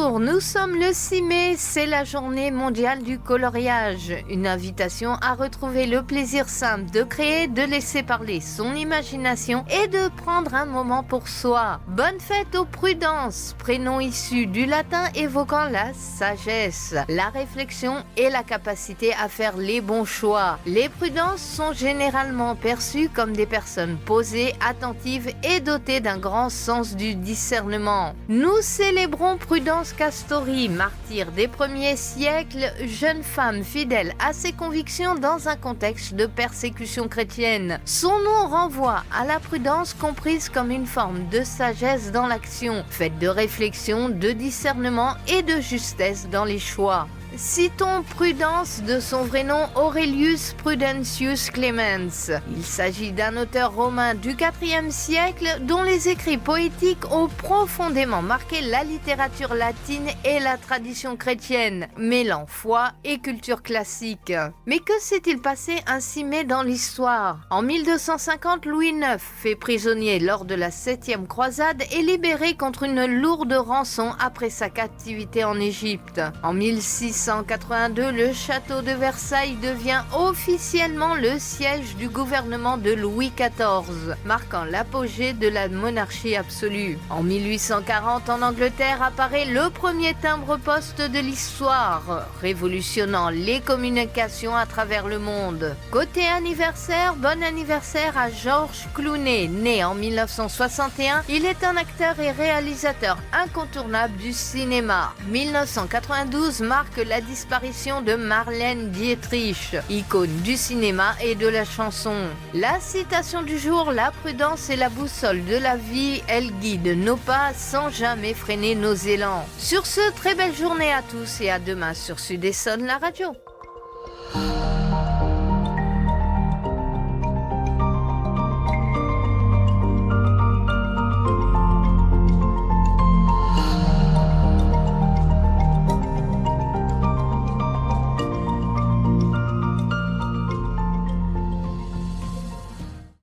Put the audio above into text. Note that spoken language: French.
Bonjour, nous sommes le 6 mai, c'est la journée mondiale du coloriage. Une invitation à retrouver le plaisir simple de créer, de laisser parler son imagination et de prendre un moment pour soi. Bonne fête aux prudences, prénom issu du latin évoquant la sagesse, la réflexion et la capacité à faire les bons choix. Les prudences sont généralement perçues comme des personnes posées, attentives et dotées d'un grand sens du discernement. Nous célébrons Prudence Castori, martyre des premiers siècles, jeune femme fidèle à ses convictions dans un contexte de persécution chrétienne. Son nom renvoie à la prudence comprise comme une forme de sagesse dans l'action, faite de réflexion, de discernement et de justesse dans les choix. Citons Prudence de son vrai nom Aurelius Prudentius Clemens. Il s'agit d'un auteur romain du IVe siècle dont les écrits poétiques ont profondément marqué la littérature latine et la tradition chrétienne, mêlant foi et culture classique. Mais que s'est-il passé un 6 mai dans l'histoire ? En 1250, Louis IX, fait prisonnier lors de la 7e croisade, est libéré contre une lourde rançon après sa captivité en Égypte. En 1682, le château de Versailles devient officiellement le siège du gouvernement de Louis XIV, marquant l'apogée de la monarchie absolue. En 1840, en Angleterre, apparaît le premier timbre-poste de l'histoire, révolutionnant les communications à travers le monde. Côté anniversaire, bon anniversaire à George Clooney, né en 1961. Il est un acteur et réalisateur incontournable du cinéma. 1992 marque la disparition de Marlène Dietrich, icône du cinéma et de la chanson. La citation du jour: la prudence est la boussole de la vie, elle guide nos pas sans jamais freiner nos élans. Sur ce, très belle journée à tous et à demain sur Sud Essonne, la radio.